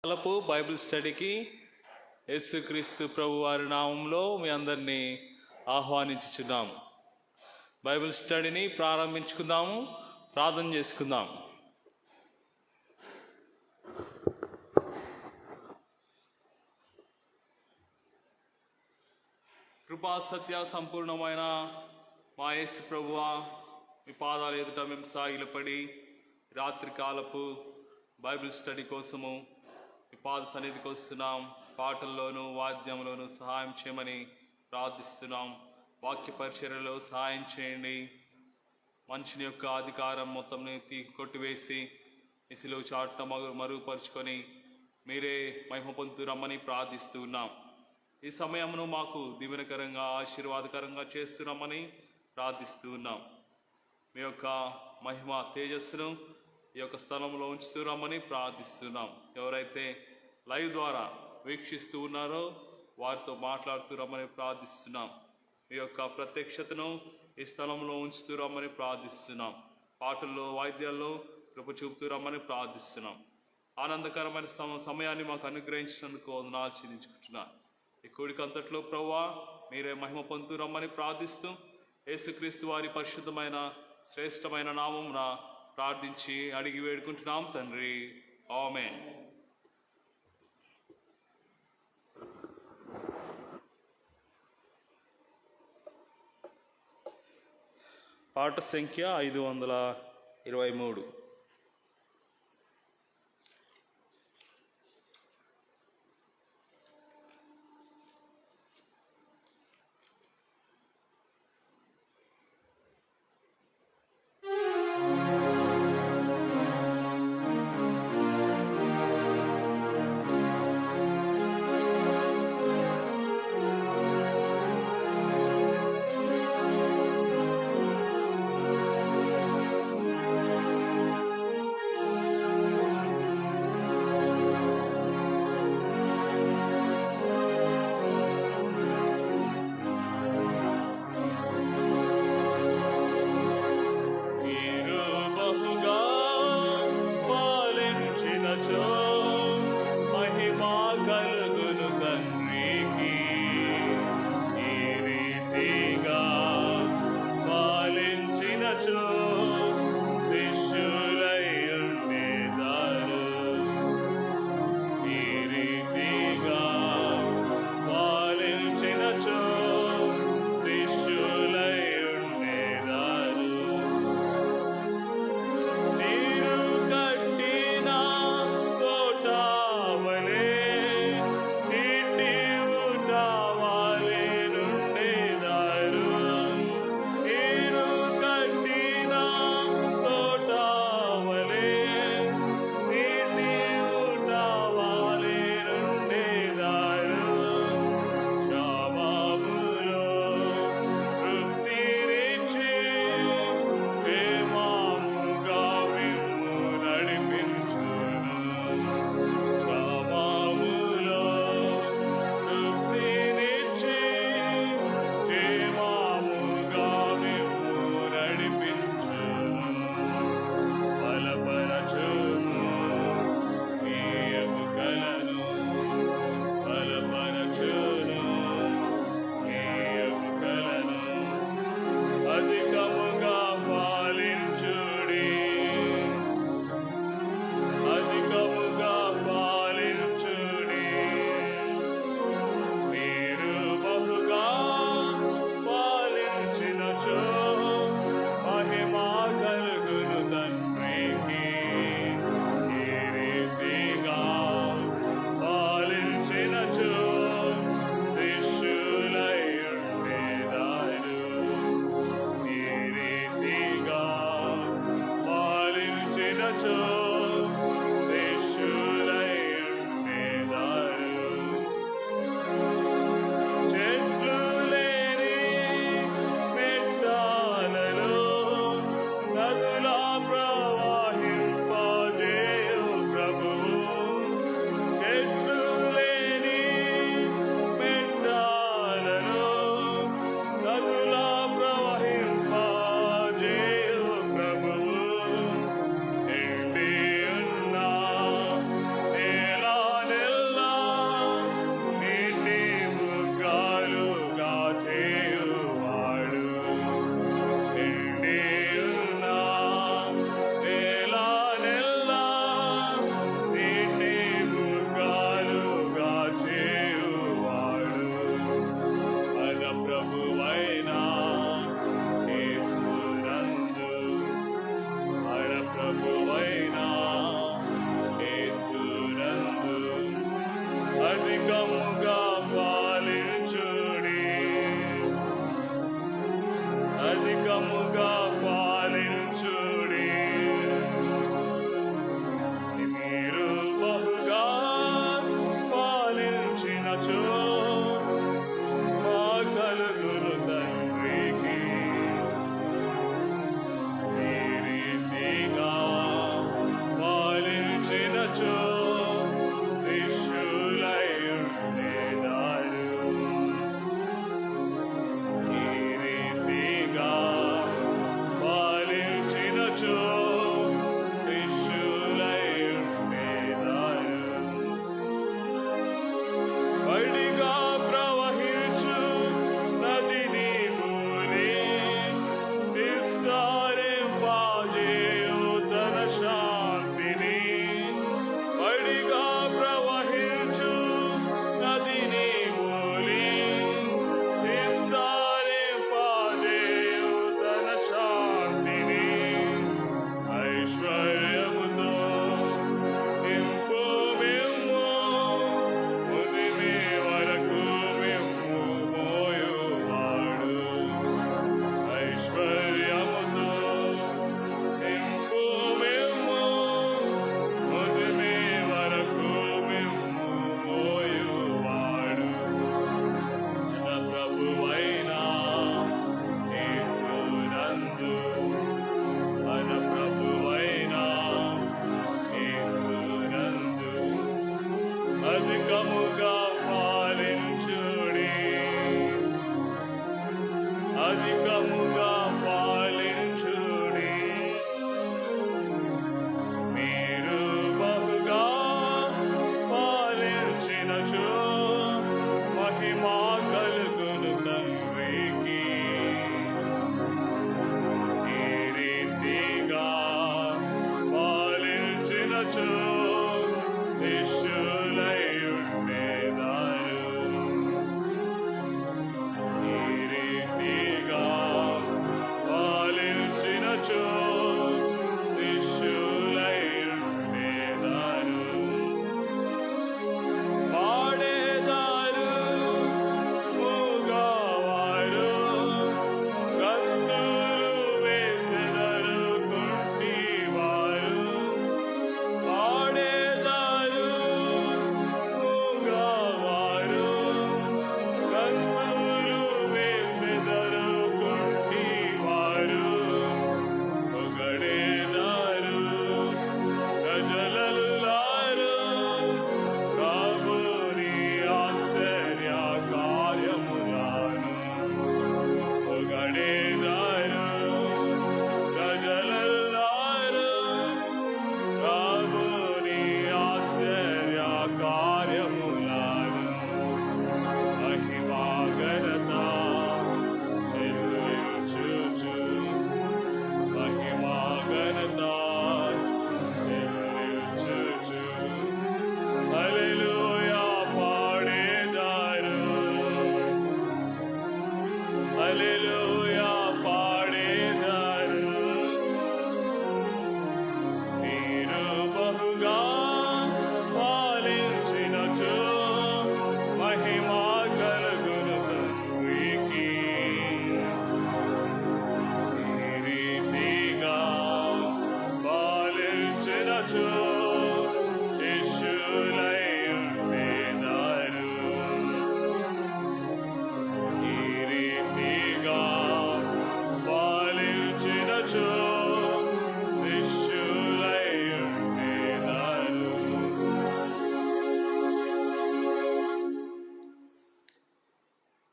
కాలపు బైబిల్ స్టడీకి యేసుక్రీస్తు ప్రభు వారి నామంలో మీ అందరినీ ఆహ్వానించుచున్నాము. బైబిల్ స్టడీని ప్రారంభించుకుందాము, ప్రార్థన చేసుకుందాం. కృపా సత్య సంపూర్ణమైన మా యేసు ప్రభువా, మీ పాదాలు ఎదుట మేము సాగిలపడి రాత్రి కాలపు బైబిల్ స్టడీ కోసము మీ పాద సన్నిధికి వస్తున్నాం. పాటల్లోనూ వాద్యంలోనూ సహాయం చేయమని ప్రార్థిస్తున్నాం. వాక్య పరిచర్యలో సహాయం చేయండి. మనుషుని యొక్క అధికారం మొత్తం కొట్టివేసి ఇసిలో చాట మరుగుపరుచుకొని మీరే మహిమ పొందుతూ రమ్మని ప్రార్థిస్తూ ఉన్నాం. ఈ సమయమును మాకు దీవెనకరంగా ఆశీర్వాదకరంగా చేస్తున్నామని ప్రార్థిస్తూ ఉన్నాం. మీ యొక్క మహిమ తేజస్సును ఈ యొక్క స్థలంలో ఉంచుతూ రమ్మని ప్రార్థిస్తున్నాం. ఎవరైతే లైవ్ ద్వారా వీక్షిస్తూ ఉన్నారో వారితో మాట్లాడుతూ రమ్మని ప్రార్థిస్తున్నాం. మీ యొక్క ప్రత్యక్షతను ఈ స్థలంలో ఉంచుతూ రమ్మని ప్రార్థిస్తున్నాం. పాటల్లో వాయిద్యాల్లో కృప చూపుతూ రమ్మని ప్రార్థిస్తున్నాం. ఆనందకరమైన సమయాన్ని మాకు అనుగ్రహించినందుకు వందనాలు చెల్లించుకుంటున్నాను. ఈ కూడికంతట్లో ప్రభువా మీరే మహిమ పొందుతూ రమ్మని ప్రార్థిస్తూ యేసుక్రీస్తు వారి పరిశుద్ధమైన శ్రేష్టమైన నామమున ప్రార్థించి అడిగి వేడుకుంటున్నాం తండ్రి, ఆమేన్. పాట సంఖ్య 523.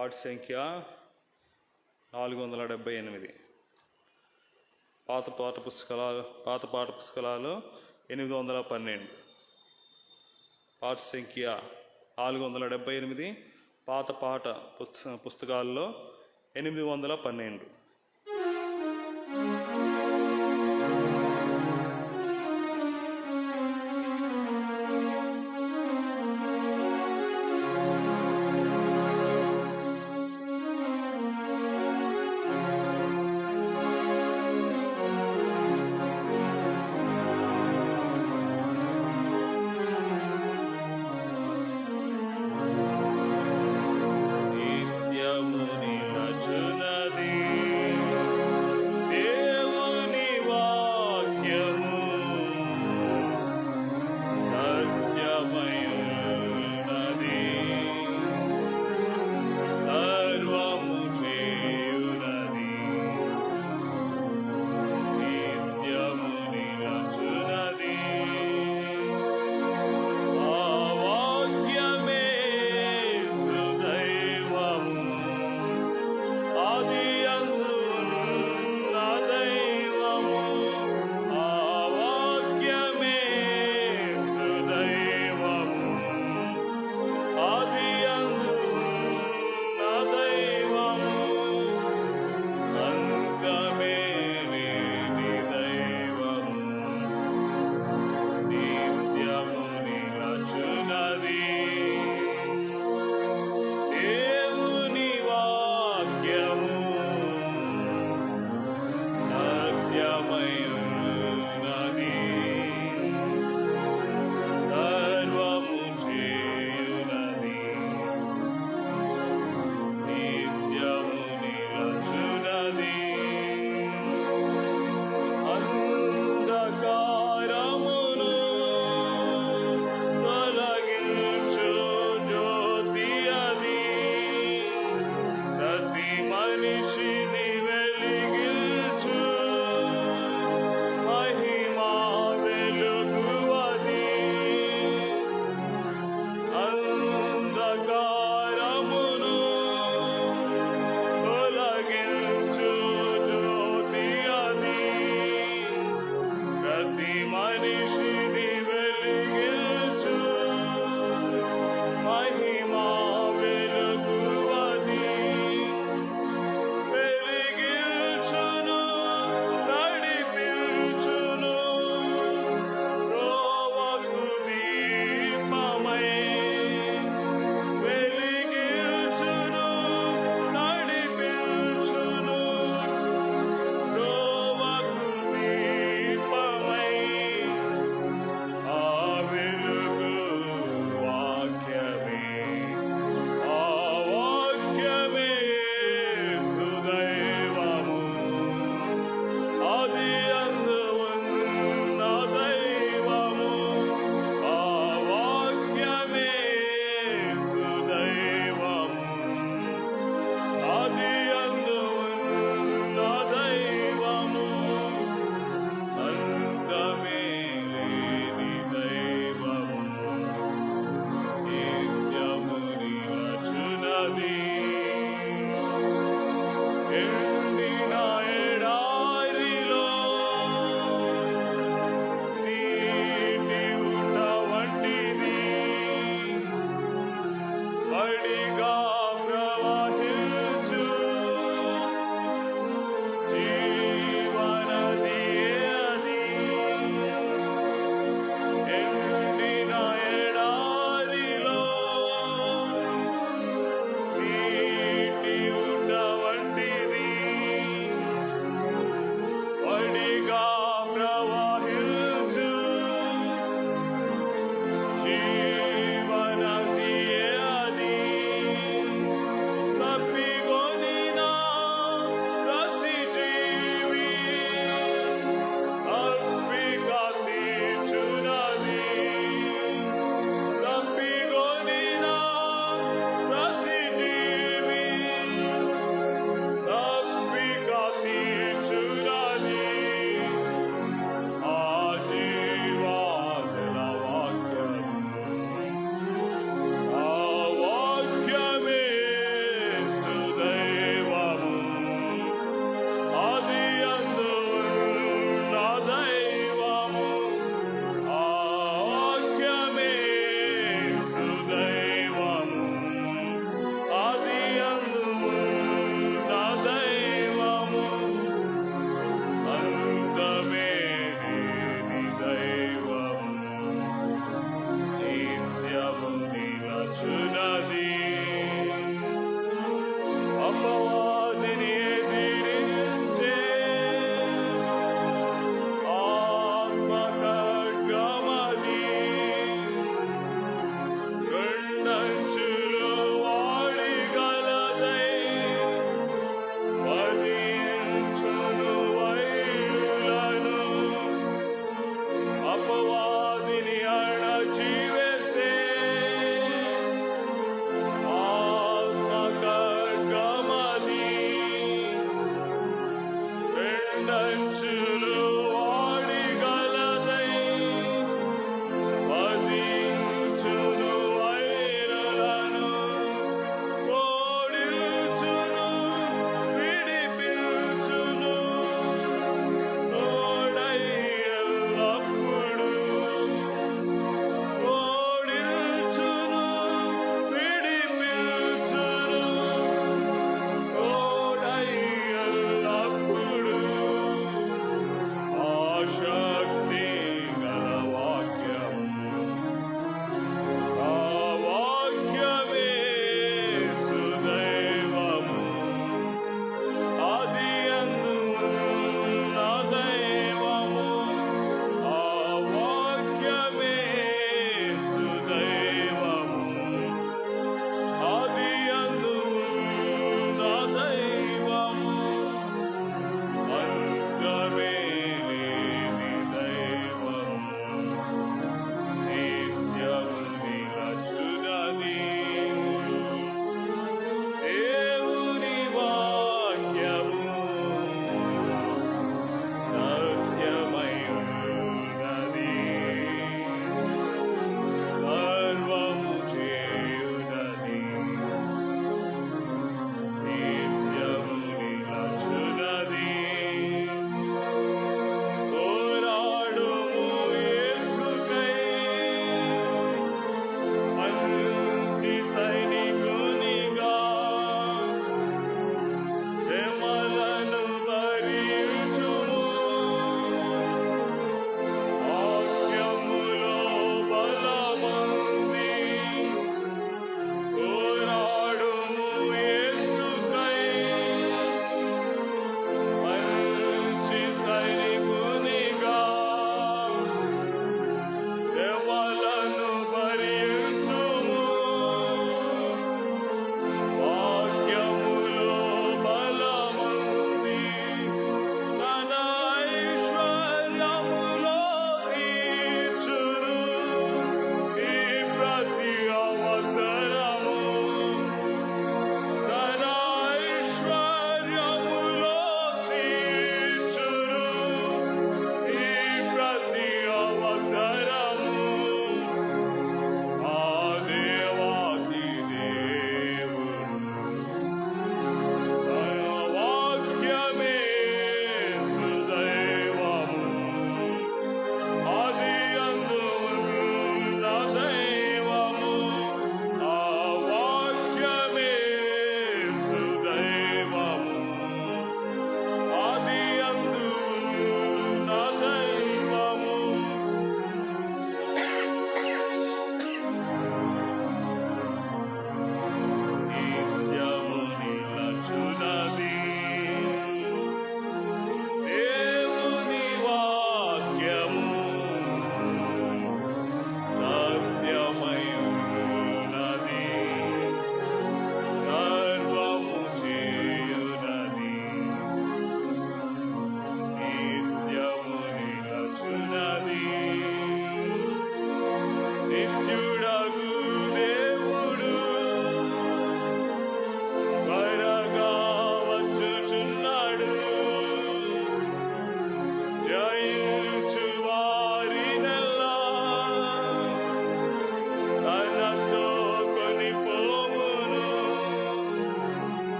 పాట సంఖ్య 478. పాత పాఠ పుస్తకాలు 812. పాఠ సంఖ్య 478, పాత పాఠ పుస్తకాల్లో 812.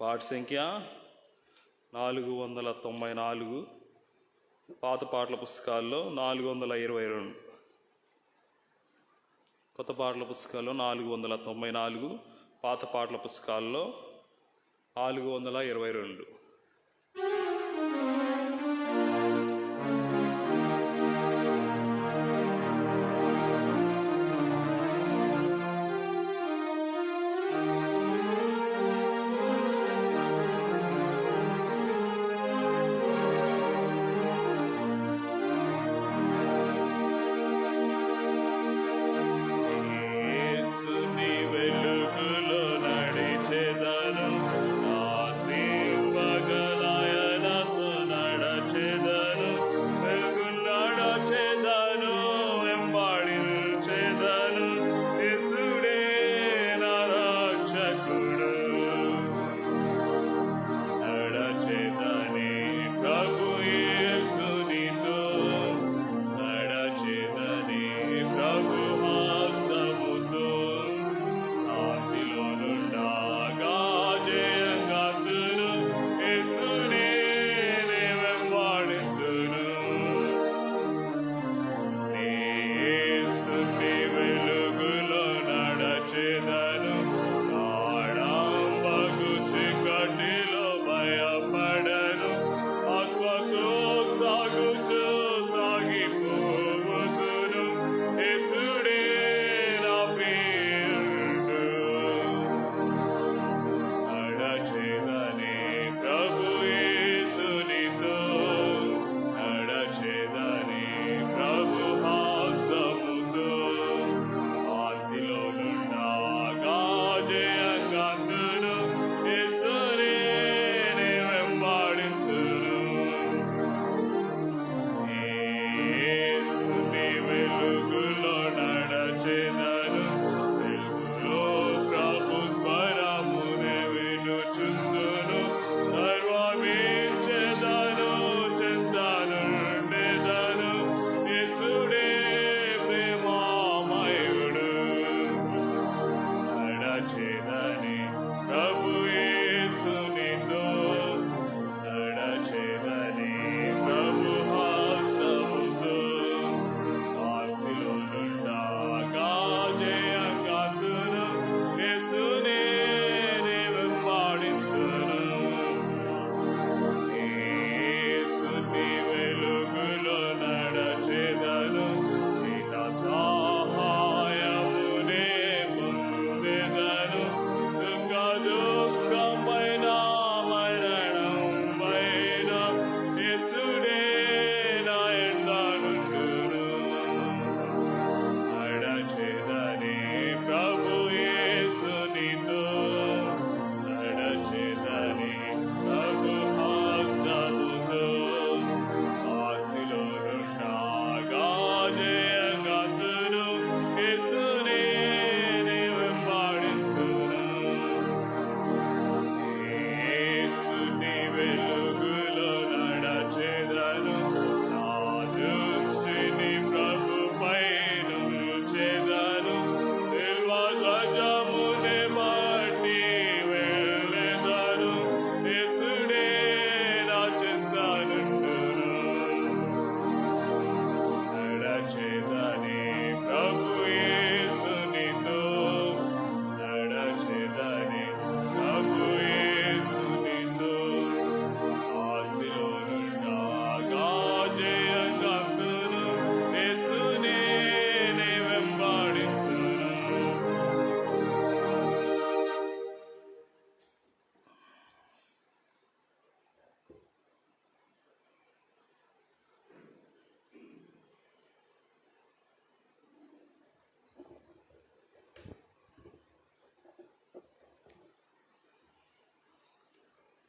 పాట సంఖ్య 494, పాత పాటల పుస్తకాల్లో 422, కొత్త పాటల పుస్తకాల్లో 494, పాత పాటల పుస్తకాల్లో 422.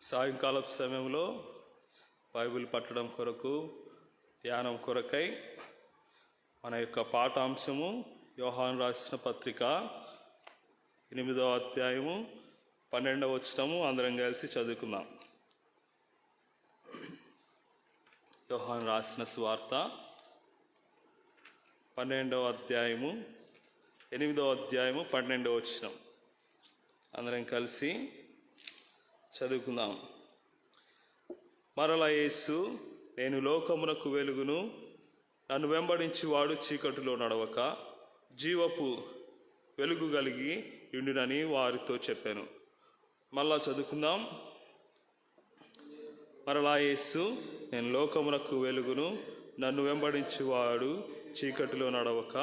సాయంకాలపు సమయంలో బైబిల్ పట్టడం కొరకు, ధ్యానం కొరకై మన యొక్క పాఠాంశము యోహాను రాసిన పత్రిక 8వ అధ్యాయము 12వ వచనము అందరం కలిసి చదువుకుందాం. యోహాను రాసిన సువార్త 12వ అధ్యాయము 8వ అధ్యాయము 12వ వచనం అందరం కలిసి చదువుకుందాం. మరలా యేసు, నేను లోకమునకు వెలుగును, నన్ను వెంబడించువాడు చీకటిలో నడవక జీవపు వెలుగు కలిగి ఉండునని వారితో చెప్పాను. మళ్ళా చదువుకుందాం. మరలా యేసు, నేను లోకమునకు వెలుగును, నన్ను వెంబడించువాడు చీకటిలో నడవక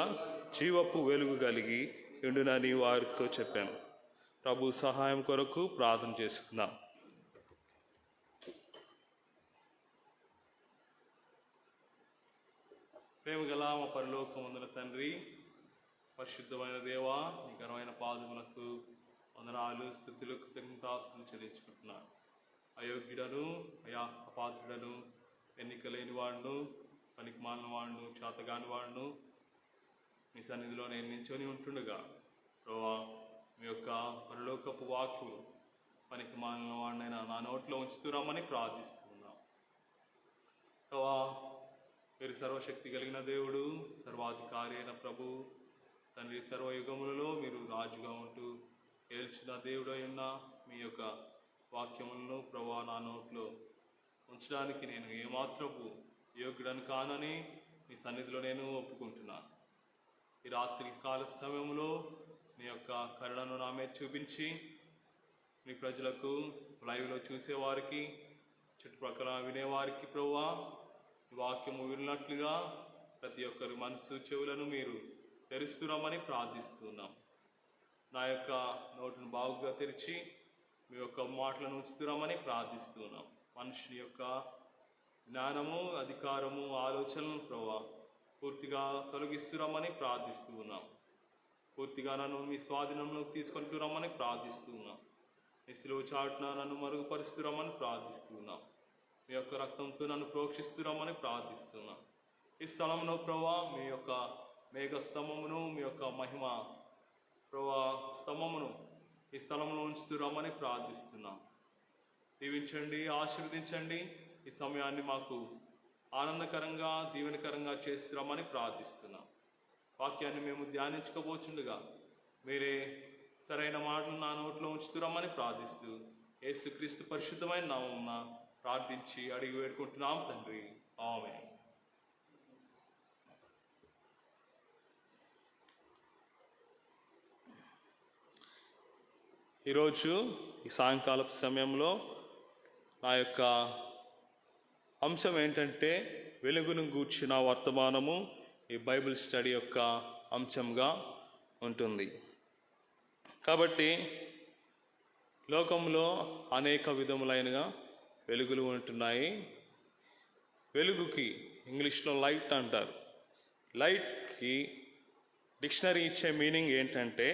జీవపు వెలుగు కలిగి ఉండునని వారితో చెప్పాను. ప్రభు సహాయం కొరకు ప్రార్థన చేసుకుందాం. ప్రేమగల మా పరలోకమందున తండ్రి, పరిశుద్ధమైన దేవా, నీ ఘనమైన పాదములకు వందనాలు, స్తుతులు, కృతజ్ఞతాస్తులు చెల్లించుకుంటున్నాను. అయోగ్యుడను, అపాత్రుడను, ఎన్నిక లేని వాడును, పనికి మాలిన వాడును, చేతగాని వాడును మీ సన్నిధిలో నేను నించొని ఉంటుండగా ప్రభువా, మీ యొక్క పరలోకపు వాక్కు పనికి మాలిన వాడినైనా నా నోట్లో ఉంచుతురామని ప్రార్థిస్తున్నాం. ప్రభువా, మీరు సర్వశక్తి కలిగిన దేవుడు, సర్వాధికారి అయిన ప్రభు తండ్రి, సర్వయుగములలో మీరు రాజుగా ఉంటూ ఏల్చిన దేవుడు అయిన మీ యొక్క వాక్యములను ప్రభువా నా నోట్లో ఉంచడానికి నేను ఏమాత్రపు యోగ్యుడని కానని మీ సన్నిధిలో నేను ఒప్పుకుంటున్నాను. ఈ రాత్రి కాల సమయంలో మీ యొక్క కరుణను నా మీద చూపించి మీ ప్రజలకు, లైవ్లో చూసేవారికి, చుట్టుపక్కల వినేవారికి ప్రభువా ఈ వాక్యము విన్నట్లుగా ప్రతి ఒక్కరి మనసు చెవులను మీరు తెరుస్తున్నామని ప్రార్థిస్తున్నాం. నా యొక్క నోటును బాగుగా తెరిచి మీ యొక్క మాటలను ఉంచుతున్నామని ప్రార్థిస్తున్నాం. మనుషుని యొక్క జ్ఞానము, అధికారము, ఆలోచనలను ప్రభువా పూర్తిగా తొలగిస్తున్నామని ప్రార్థిస్తూ ఉన్నాం. పూర్తిగా నన్ను మీ స్వాధీనంలోకి తీసుకొని రమ్మని ప్రార్థిస్తూ ఉన్నాం. మీ శిలువ చాటున నన్ను మరుగుపరుస్తున్నామని ప్రార్థిస్తూ ఉన్నాం. మీ యొక్క రక్తంతో నన్ను ప్రోక్షిస్తున్నామని ప్రార్థిస్తున్నాం. ఈ స్థలంలో ప్రభువా మీ యొక్క మేఘ స్తంభమును, మీ యొక్క మహిమ ప్రభువా స్తంభమును ఈ స్థలంలో ఉంచుతున్నామని ప్రార్థిస్తున్నాం. దీవించండి, ఆశీర్వదించండి. ఈ సమయాన్ని మాకు ఆనందకరంగా, దీవెనకరంగా చేస్తున్నామని ప్రార్థిస్తున్నాం. వాక్యాన్ని మేము ధ్యానించుకోబోచుండగా మీరే సరైన మాటలు నా నోట్లో ఉంచుతున్నామని ప్రార్థిస్తూ యేసుక్రీస్తు పరిశుద్ధమైన నామమున ప్రార్థించి అడిగి వేడుకుంటున్నాం తండ్రి, ఆమేన్. ఈరోజు ఈ సాయంకాలపు సమయంలో నా యొక్క అంశం ఏంటంటే వెలుగును గూర్చిన వర్తమానము. ఈ బైబిల్ స్టడీ యొక్క అంశంగా ఉంటుంది. కాబట్టి లోకంలో అనేక విధములైన వెలుగులు ఉంటున్నాయి. వెలుగుకి ఇంగ్లీష్లో లైట్ అంటారు. లైట్కి డిక్షనరీ ఇచ్చే మీనింగ్ ఏంటంటే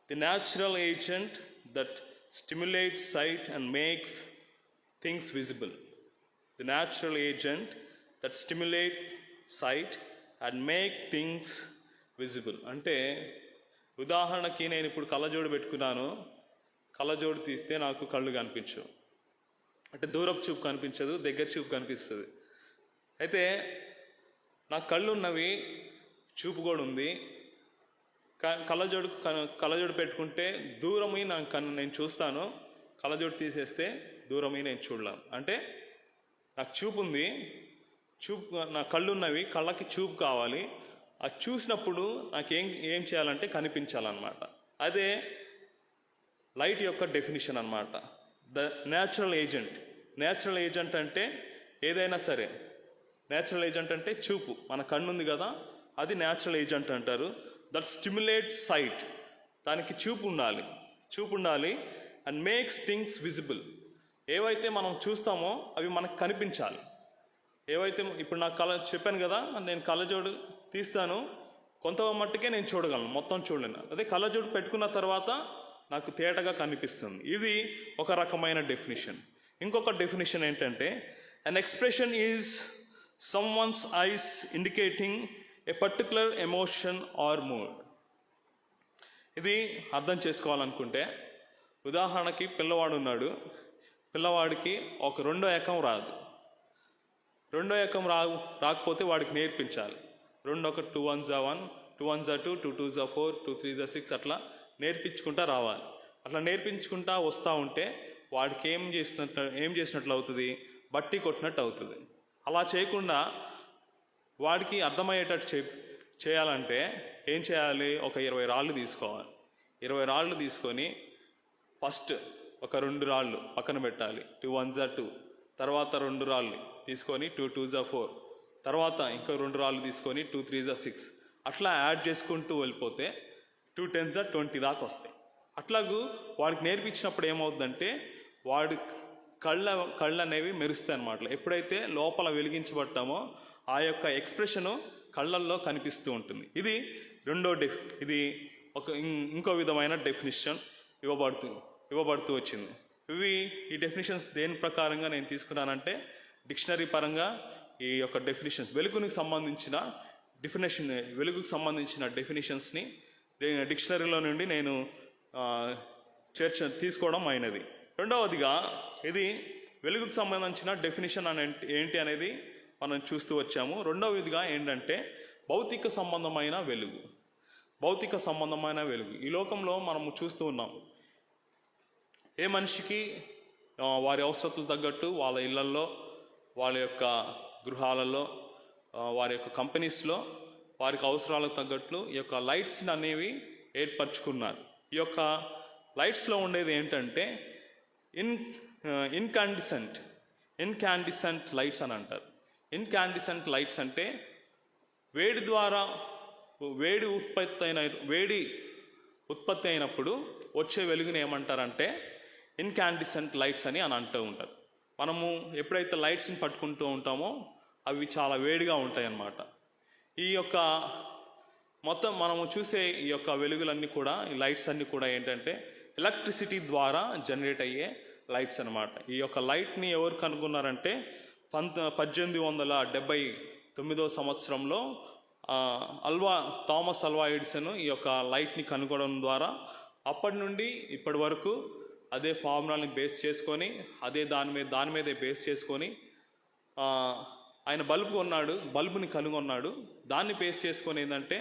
the natural agent that stimulates sight and makes things visible. The natural agent that stimulate sight and make things visible అంటే, ఉదాహరణకి నేను ఇప్పుడు కళ్ళజోడు పెట్టుకున్నాను. కళ్ళజోడు తీస్తే నాకు కళ్ళు కనిపించవు. అంటే దూరపు చూపు కనిపించదు, దగ్గర చూపు కనిపిస్తుంది. అయితే నాకు కళ్ళు ఉన్నవి, చూపు కూడా ఉంది. కళ్ళజోడు పెట్టుకుంటే దూరమై నా కన్ను నేను చూస్తాను, కళ్ళజోడు తీసేస్తే దూరమై నేను చూడలేను. అంటే నాకు చూపు ఉంది, నా కళ్ళు ఉన్నవి, కళ్ళకి చూపు కావాలి. అది చూసినప్పుడు నాకు ఏం చేయాలంటే కనిపించాలన్నమాట. అదే లైట్ యొక్క డెఫినిషన్ అన్నమాట. The natural agent. Natural agent అంటే ఏదైనా సరే, న్యాచురల్ ఏజెంట్ అంటే చూపు. మన కన్ను ఉంది కదా, అది న్యాచురల్ ఏజెంట్ అంటారు. దట్ స్టిమ్యులేట్ సైట్, దానికి చూపు ఉండాలి. And makes things visible. ఏవైతే మనం చూస్తామో అవి మనకు కనిపించాలి. ఏవైతే ఇప్పుడు నాకు చెప్పాను కదా, నేను కళ్ళజోడు తీస్తాను, కొంత మట్టుకే నేను చూడగలను, మొత్తం చూడలేను. అదే కళ్ళజోడు పెట్టుకున్న తర్వాత నాకు తేటగా కనిపిస్తుంది. ఇది ఒక రకమైన డెఫినిషన్. ఇంకొక డెఫినిషన్ ఏంటంటే an expression is someone's eyes indicating a particular emotion or mood. ఇది అర్థం చేసుకోవాలనుకుంటే, ఉదాహరణకి పిల్లవాడు ఉన్నాడు. పిల్లవాడికి ఒక రెండో ఏకం రాదు. రెండో ఏకం రాకపోతే వాడికి నేర్పించాలి. 2 1 2 1 1, 2 1 2, 2 2 4, 2 3 6 అట్లా నేర్పించుకుంటా రావాలి. అట్లా నేర్పించుకుంటా వస్తూ ఉంటే వాడికి ఏం చేసినట్లు అవుతుంది, బట్టి కొట్టినట్టు అవుతుంది. అలా చేయకుండా వాడికి అర్థమయ్యేటట్టు చేయాలంటే ఏం చేయాలి? ఒక 20 రాళ్ళు తీసుకోవాలి. 20 రాళ్ళు తీసుకొని ఫస్ట్ ఒక 2 రాళ్ళు పక్కన పెట్టాలి. 2 1s are 2, తర్వాత 2 రాళ్ళు తీసుకొని 2 2s are 4, తర్వాత ఇంకో 2 రాళ్ళు తీసుకొని 2 3s are 6. అట్లా యాడ్ చేసుకుంటూ వెళ్ళిపోతే 2 10s are 20 దాకా వస్తాయి. అట్లాగూ వాడికి నేర్పించినప్పుడు ఏమవుతుందంటే వాడి కళ్ళు అనేవి మెరుస్తాయి అన్నమాట. ఎప్పుడైతే లోపల వెలిగించబడ్డామో ఆ యొక్క ఎక్స్ప్రెషను కళ్ళల్లో కనిపిస్తూ ఉంటుంది. ఇది ఇది ఇంకో విధమైన డెఫినిషన్ ఇవ్వబడుతూ వచ్చింది. ఈ డెఫినిషన్స్ దేని ప్రకారంగా నేను తీసుకున్నానంటే డిక్షనరీ పరంగా ఈ యొక్క డెఫినిషన్స్ వెలుగుకు సంబంధించిన డెఫినిషన్స్ని డిక్షనరీలో నుండి నేను తీసుకోవడం అయినది. రెండవదిగా ఇది వెలుగుకు సంబంధించిన డెఫినిషన్ ఏంటి అనేది మనం చూస్తూ వచ్చాము. రెండవదిగా ఏంటంటే భౌతిక సంబంధమైన వెలుగు. ఈ లోకంలో మనము చూస్తూ ఉన్నాం. ఏ మనిషికి వారి అవసరతలు తగ్గట్టు వాళ్ళ ఇళ్లల్లో, వాళ్ళ యొక్క గృహాలలో, వారి యొక్క కంపెనీస్లో వారికి అవసరాలకు తగ్గట్లు ఈ యొక్క లైట్స్ అనేవి ఏర్పరచుకున్నారు. ఈ యొక్క లైట్స్లో ఉండేది ఏంటంటే ఇన్కాండిసెంట్ లైట్స్ అని అంటారు. ఇన్కాండిసెంట్ లైట్స్ అంటే వేడి ఉత్పత్తి అయినప్పుడు వచ్చే వెలుగుని ఏమంటారంటే ఇన్కాండిసెంట్ లైట్స్ అని అంటూ ఉంటారు. మనము ఎప్పుడైతే లైట్స్ని పట్టుకుంటూ ఉంటామో అవి చాలా వేడిగా ఉంటాయి అన్నమాట. ఈ యొక్క మొత్తం మనము చూసే ఈ యొక్క వెలుగులన్నీ కూడా, ఈ లైట్స్ అన్నీ కూడా ఏంటంటే ఎలక్ట్రిసిటీ ద్వారా జనరేట్ అయ్యే లైట్స్ అన్నమాట. ఈ యొక్క లైట్ని ఎవరు కనుగొన్నారంటే 1879 సంవత్సరంలో థామస్ అల్వా ఎడిసన్ ఈ యొక్క లైట్ని కనుగొనడం ద్వారా అప్పటి నుండి ఇప్పటి వరకు అదే ఫార్ములాని బేస్ చేసుకొని దాని మీదే బేస్ చేసుకొని ఆయన బల్బుని కనుగొన్నాడు. దాన్ని బేస్ చేసుకొని ఏంటంటే